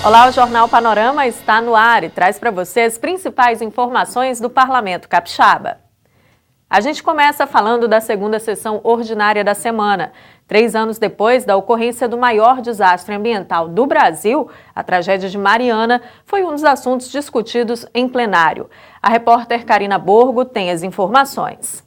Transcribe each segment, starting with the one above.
Olá, o Jornal Panorama está no ar e traz para você as principais informações do Parlamento Capixaba. A gente começa falando da segunda sessão ordinária da semana. 3 anos depois da ocorrência do maior desastre ambiental do Brasil, a tragédia de Mariana foi um dos assuntos discutidos em plenário. A repórter Karina Borgo tem as informações.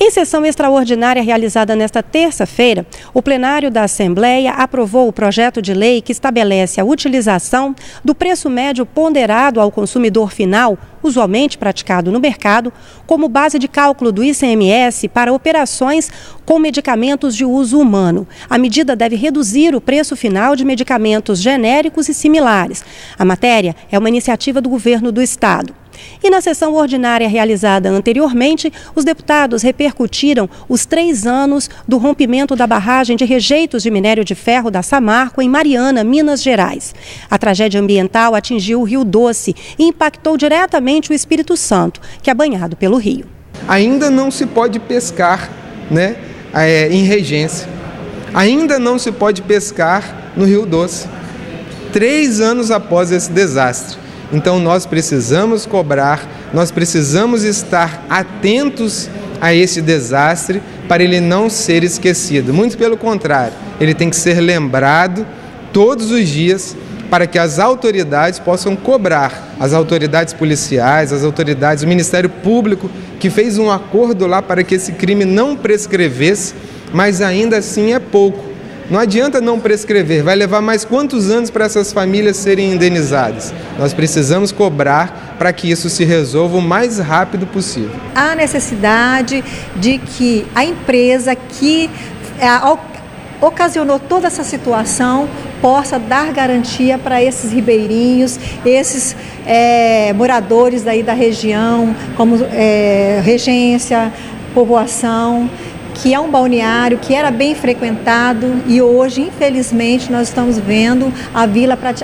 Em sessão extraordinária realizada nesta terça-feira, o plenário da Assembleia aprovou o projeto de lei que estabelece a utilização do preço médio ponderado ao consumidor final, usualmente praticado no mercado, como base de cálculo do ICMS para operações com medicamentos de uso humano. A medida deve reduzir o preço final de medicamentos genéricos e similares. A matéria é uma iniciativa do governo do estado. E na sessão ordinária realizada anteriormente, os deputados repercutiram os 3 anos do rompimento da barragem de rejeitos de minério de ferro da Samarco em Mariana, Minas Gerais. A tragédia ambiental atingiu o Rio Doce e impactou diretamente o Espírito Santo, que é banhado pelo rio. Ainda não se pode pescar, em regência. Ainda não se pode pescar no Rio Doce. 3 anos após esse desastre. Então nós precisamos cobrar, nós precisamos estar atentos a esse desastre para ele não ser esquecido. Muito pelo contrário, ele tem que ser lembrado todos os dias para que as autoridades possam cobrar, as autoridades policiais, as autoridades, o Ministério Público, que fez um acordo lá para que esse crime não prescrevesse, mas ainda assim é pouco. Não adianta não prescrever, vai levar mais quantos anos para essas famílias serem indenizadas? Nós precisamos cobrar para que isso se resolva o mais rápido possível. Há necessidade de que a empresa que ocasionou toda essa situação possa dar garantia para esses ribeirinhos, esses moradores daí da região, como regência, povoação, que é um balneário que era bem frequentado e hoje, infelizmente, nós estamos vendo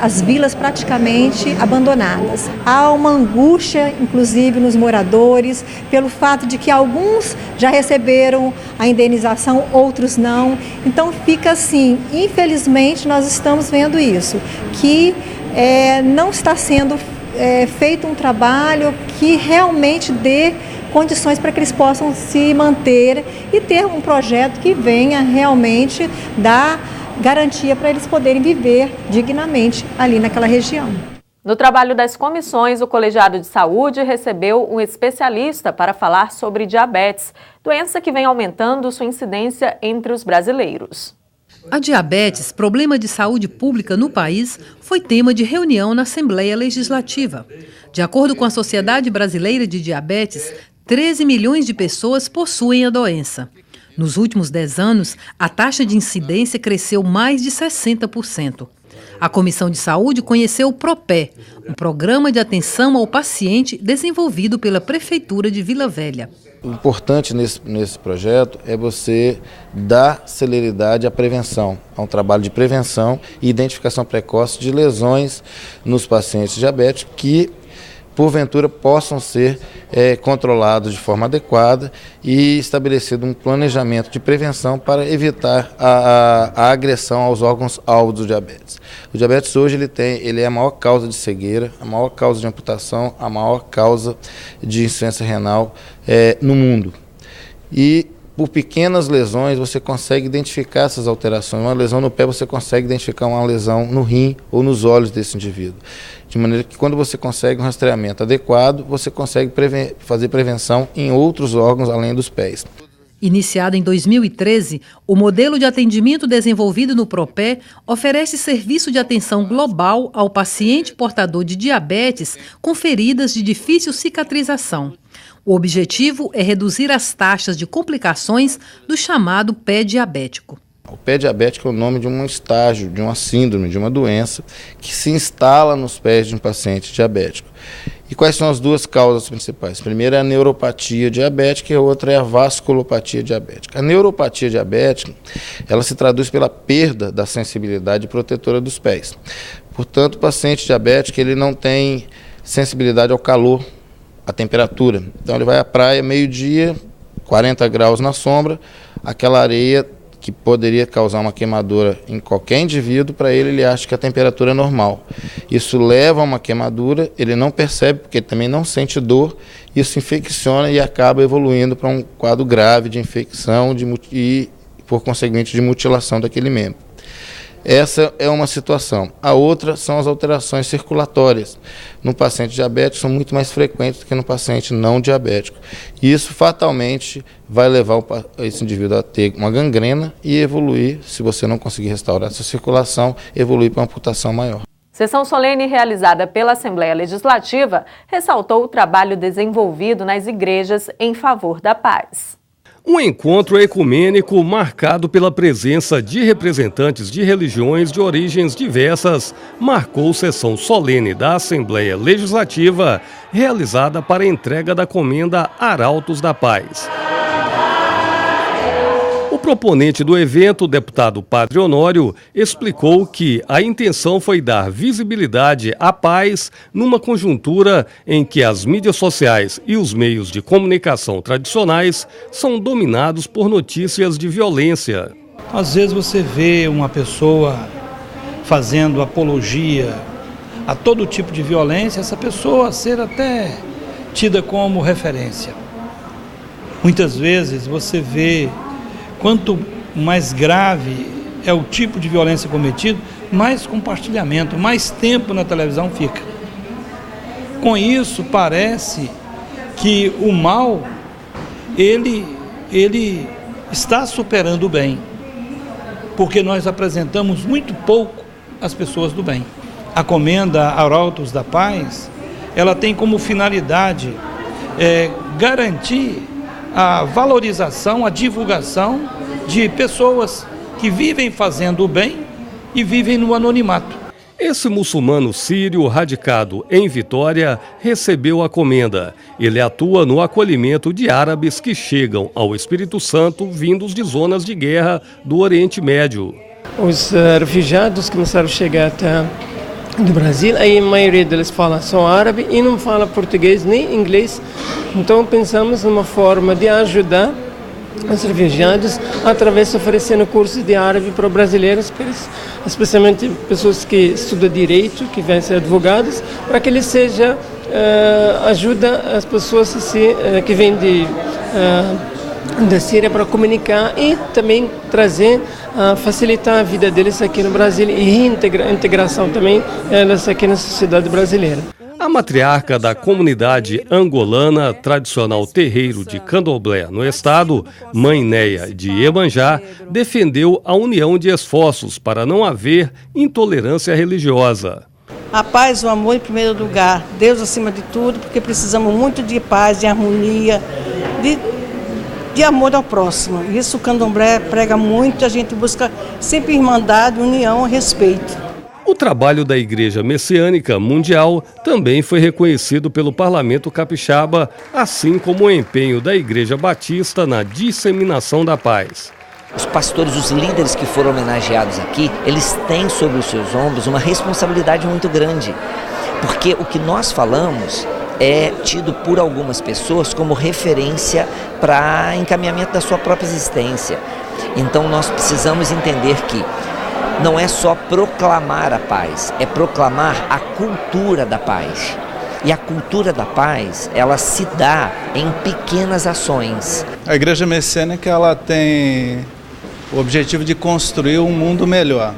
as vilas praticamente abandonadas. Há uma angústia, inclusive, nos moradores, pelo fato de que alguns já receberam a indenização, outros não. Então, fica assim, infelizmente, nós estamos vendo isso, que não está sendo feito um trabalho que realmente dê condições para que eles possam se manter e ter um projeto que venha realmente dar garantia para eles poderem viver dignamente ali naquela região. No trabalho das comissões, o Colegiado de Saúde recebeu um especialista para falar sobre diabetes, doença que vem aumentando sua incidência entre os brasileiros. A diabetes, problema de saúde pública no país, foi tema de reunião na Assembleia Legislativa. De acordo com a Sociedade Brasileira de Diabetes, 13 milhões de pessoas possuem a doença. Nos últimos 10 anos, a taxa de incidência cresceu mais de 60%. A Comissão de Saúde conheceu o PROPÉ, um programa de atenção ao paciente desenvolvido pela Prefeitura de Vila Velha. O importante nesse projeto é você dar celeridade à prevenção, a um trabalho de prevenção e identificação precoce de lesões nos pacientes diabéticos que, porventura, possam ser controlados de forma adequada e estabelecido um planejamento de prevenção para evitar a agressão aos órgãos-alvo do diabetes. O diabetes hoje ele é a maior causa de cegueira, a maior causa de amputação, a maior causa de insuficiência renal no mundo. E por pequenas lesões você consegue identificar essas alterações. Uma lesão no pé você consegue identificar uma lesão no rim ou nos olhos desse indivíduo. De maneira que quando você consegue um rastreamento adequado, você consegue fazer prevenção em outros órgãos além dos pés. Iniciado em 2013, o modelo de atendimento desenvolvido no PROPÉ oferece serviço de atenção global ao paciente portador de diabetes com feridas de difícil cicatrização. O objetivo é reduzir as taxas de complicações do chamado pé diabético. O pé diabético é o nome de um estágio, de uma síndrome, de uma doença que se instala nos pés de um paciente diabético. E quais são as 2 causas principais? A primeira é a neuropatia diabética e a outra é a vasculopatia diabética. A neuropatia diabética, ela se traduz pela perda da sensibilidade protetora dos pés. Portanto, o paciente diabético ele não tem sensibilidade ao calor, à temperatura. Então ele vai à praia meio-dia, 40 graus na sombra, aquela areia que poderia causar uma queimadura em qualquer indivíduo, para ele acha que a temperatura é normal. Isso leva a uma queimadura, ele não percebe, porque ele também não sente dor, isso infecciona e acaba evoluindo para um quadro grave de infecção e, por conseguinte, de mutilação daquele membro. Essa é uma situação. A outra são as alterações circulatórias. No paciente diabético são muito mais frequentes do que no paciente não diabético. E isso fatalmente vai levar esse indivíduo a ter uma gangrena e evoluir, se você não conseguir restaurar essa circulação, evoluir para uma amputação maior. Sessão solene realizada pela Assembleia Legislativa ressaltou o trabalho desenvolvido nas igrejas em favor da paz. Um encontro ecumênico marcado pela presença de representantes de religiões de origens diversas marcou sessão solene da Assembleia Legislativa, realizada para a entrega da comenda Arautos da Paz. O proponente do evento, o deputado Padre Honório, explicou que a intenção foi dar visibilidade à paz numa conjuntura em que as mídias sociais e os meios de comunicação tradicionais são dominados por notícias de violência. Às vezes você vê uma pessoa fazendo apologia a todo tipo de violência, essa pessoa ser até tida como referência. Muitas vezes você vê quanto mais grave é o tipo de violência cometido, mais compartilhamento, mais tempo na televisão fica. Com isso, parece que o mal, ele está superando o bem, porque nós apresentamos muito pouco as pessoas do bem. A comenda Arautos da Paz, ela tem como finalidade garantir a valorização, a divulgação de pessoas que vivem fazendo o bem e vivem no anonimato. Esse muçulmano sírio radicado em Vitória recebeu a comenda. Ele atua no acolhimento de árabes que chegam ao Espírito Santo vindos de zonas de guerra do Oriente Médio. Os refugiados começaram a chegar até do Brasil, aí a maioria deles fala só árabe e não fala português nem inglês. Então pensamos numa forma de ajudar os refugiados através de oferecendo cursos de árabe para brasileiros, especialmente pessoas que estudam direito, que vêm ser advogados, para que ele seja ajuda as pessoas que vêm da Síria para comunicar e também trazer, facilitar a vida deles aqui no Brasil e integração também deles aqui na sociedade brasileira. A matriarca da comunidade angolana, tradicional terreiro de Candomblé no estado, Mãe Neia de Iemanjá, defendeu a união de esforços para não haver intolerância religiosa. A paz e o amor em primeiro lugar, Deus acima de tudo, porque precisamos muito de paz, de harmonia, de amor ao próximo. Isso o Candomblé prega muito, a gente busca sempre irmandade, união, respeito. O trabalho da Igreja Messiânica Mundial também foi reconhecido pelo Parlamento Capixaba, assim como o empenho da Igreja Batista na disseminação da paz. Os pastores, os líderes que foram homenageados aqui, eles têm sobre os seus ombros uma responsabilidade muito grande, porque o que nós falamos é tido por algumas pessoas como referência para encaminhamento da sua própria existência. Então nós precisamos entender que não é só proclamar a paz, é proclamar a cultura da paz. E a cultura da paz, ela se dá em pequenas ações. A Igreja Messiânica, ela tem o objetivo de construir um mundo melhor,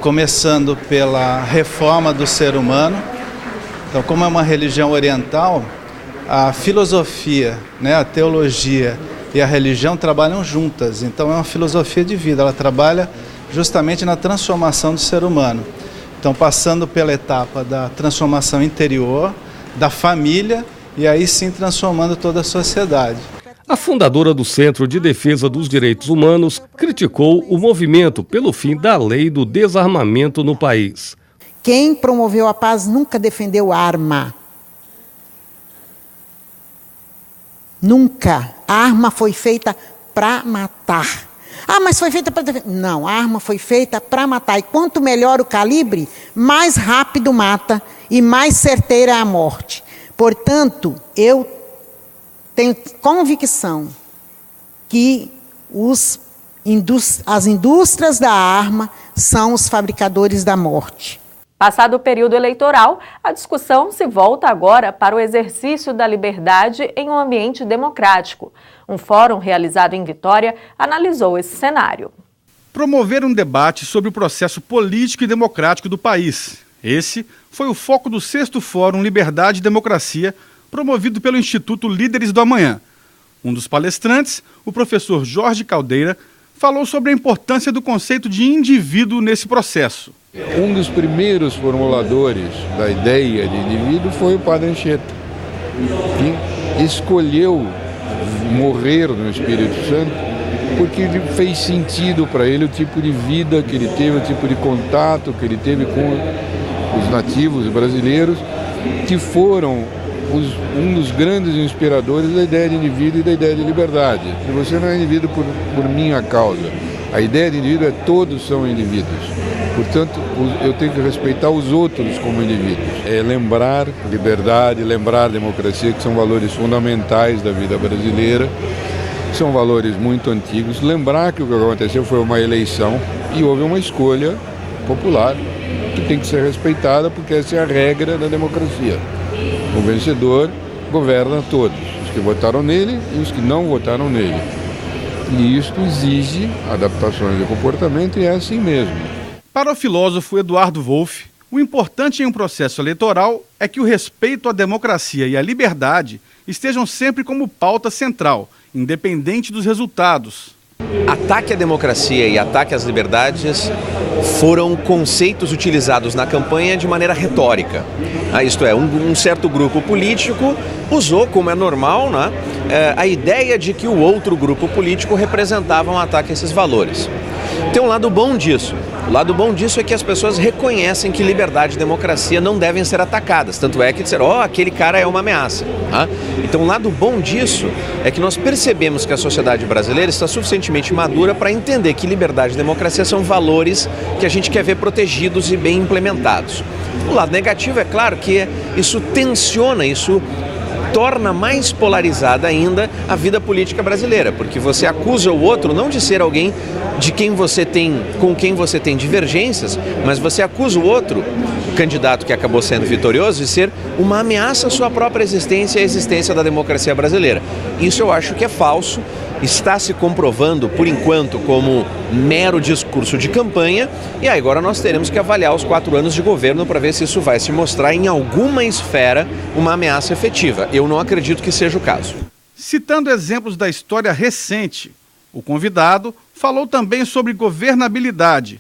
começando pela reforma do ser humano. Então, como é uma religião oriental, a filosofia, a teologia e a religião trabalham juntas. Então, é uma filosofia de vida, ela trabalha justamente na transformação do ser humano. Então, passando pela etapa da transformação interior, da família, e aí sim transformando toda a sociedade. A fundadora do Centro de Defesa dos Direitos Humanos criticou o movimento pelo fim da lei do desarmamento no país. Quem promoveu a paz nunca defendeu arma. Nunca. A arma foi feita para matar. Mas foi feita para defender. Não, a arma foi feita para matar. E quanto melhor o calibre, mais rápido mata e mais certeira é a morte. Portanto, eu tenho convicção que os As indústrias da arma são os fabricadores da morte. Passado o período eleitoral, a discussão se volta agora para o exercício da liberdade em um ambiente democrático. Um fórum realizado em Vitória analisou esse cenário. Promover um debate sobre o processo político e democrático do país. Esse foi o foco do 6º Fórum Liberdade e Democracia, promovido pelo Instituto Líderes do Amanhã. Um dos palestrantes, o professor Jorge Caldeira, falou sobre a importância do conceito de indivíduo nesse processo. Um dos primeiros formuladores da ideia de indivíduo foi o Padre Anchieta, que escolheu morrer no Espírito Santo porque fez sentido para ele o tipo de vida que ele teve, o tipo de contato que ele teve com os nativos brasileiros, que foram um dos grandes inspiradores da ideia de indivíduo e da ideia de liberdade. Se você não é indivíduo por minha causa, a ideia de indivíduo é todos são indivíduos. Portanto, eu tenho que respeitar os outros como indivíduos. É lembrar liberdade, lembrar democracia, que são valores fundamentais da vida brasileira, são valores muito antigos. Lembrar que o que aconteceu foi uma eleição e houve uma escolha popular que tem que ser respeitada, porque essa é a regra da democracia. O vencedor governa todos, os que votaram nele e os que não votaram nele. E isto exige adaptações de comportamento e é assim mesmo. Para o filósofo Eduardo Wolff, o importante em um processo eleitoral é que o respeito à democracia e à liberdade estejam sempre como pauta central, independente dos resultados. Ataque à democracia e ataque às liberdades foram conceitos utilizados na campanha de maneira retórica. Isto é, um certo grupo político usou, como é normal, a ideia de que o outro grupo político representava um ataque a esses valores. Tem um lado bom disso. O lado bom disso é que as pessoas reconhecem que liberdade e democracia não devem ser atacadas. Tanto é que disseram, aquele cara é uma ameaça. Então o lado bom disso é que nós percebemos que a sociedade brasileira está suficientemente madura para entender que liberdade e democracia são valores que a gente quer ver protegidos e bem implementados. O lado negativo é claro que isso tensiona, isso torna mais polarizada ainda a vida política brasileira, porque você acusa o outro não de ser alguém com quem você tem divergências, mas você acusa o outro, o candidato que acabou sendo vitorioso, de ser uma ameaça à sua própria existência e à existência da democracia brasileira. Isso eu acho que é falso, está se comprovando por enquanto como mero discurso de campanha, e agora nós teremos que avaliar os 4 anos de governo para ver se isso vai se mostrar em alguma esfera uma ameaça efetiva. Eu não acredito que seja o caso. Citando exemplos da história recente, o convidado falou também sobre governabilidade.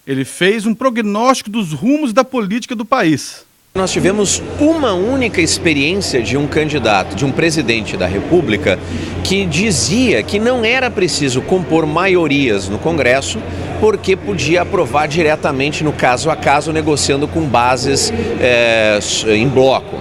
Ele fez um prognóstico dos rumos da política do país. Nós tivemos uma única experiência de um candidato, de um presidente da República, que dizia que não era preciso compor maiorias no Congresso, porque podia aprovar diretamente no caso a caso, negociando com bases em bloco.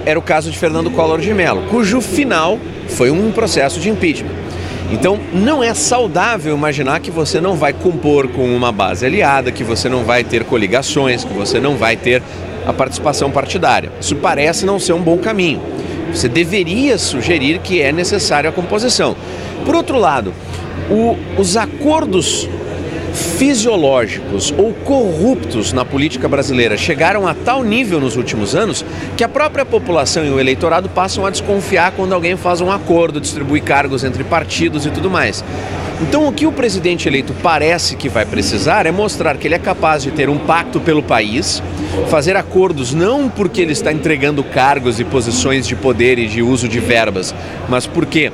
Era o caso de Fernando Collor de Mello, cujo final foi um processo de impeachment. Então, não é saudável imaginar que você não vai compor com uma base aliada, que você não vai ter coligações, que você não vai ter a participação partidária. Isso parece não ser um bom caminho. Você deveria sugerir que é necessária a composição. Por outro lado, os acordos fisiológicos ou corruptos na política brasileira chegaram a tal nível nos últimos anos que a própria população e o eleitorado passam a desconfiar quando alguém faz um acordo, distribui cargos entre partidos e tudo mais. Então o que o presidente eleito parece que vai precisar é mostrar que ele é capaz de ter um pacto pelo país, fazer acordos não porque ele está entregando cargos e posições de poder e de uso de verbas, mas porque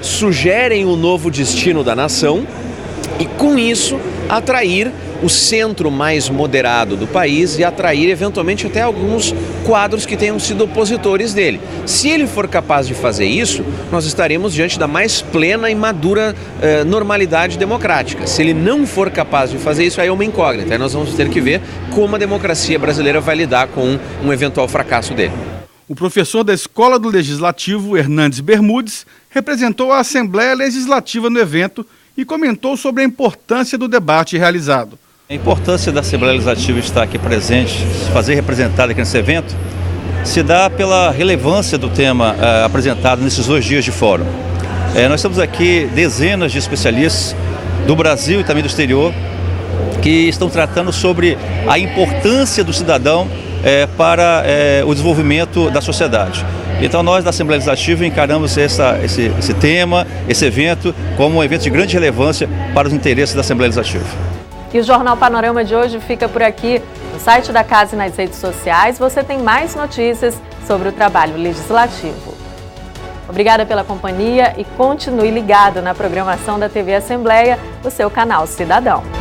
sugerem um novo destino da nação e com isso atrair o centro mais moderado do país e atrair eventualmente até alguns quadros que tenham sido opositores dele. Se ele for capaz de fazer isso, nós estaremos diante da mais plena e madura normalidade democrática. Se ele não for capaz de fazer isso, aí é uma incógnita. Aí nós vamos ter que ver como a democracia brasileira vai lidar com um eventual fracasso dele. O professor da Escola do Legislativo, Hernandes Bermudes, representou a Assembleia Legislativa no evento e comentou sobre a importância do debate realizado. A importância da Assembleia Legislativa estar aqui presente, se fazer representada aqui nesse evento, se dá pela relevância do tema apresentado nesses 2 dias de fórum. Nós temos aqui dezenas de especialistas do Brasil e também do exterior que estão tratando sobre a importância do cidadão para o desenvolvimento da sociedade. Então nós da Assembleia Legislativa encaramos esse tema, esse evento, como um evento de grande relevância para os interesses da Assembleia Legislativa. E o Jornal Panorama de hoje fica por aqui. No site da Casa e nas redes sociais você tem mais notícias sobre o trabalho legislativo. Obrigada pela companhia e continue ligado na programação da TV Assembleia, o seu canal Cidadão.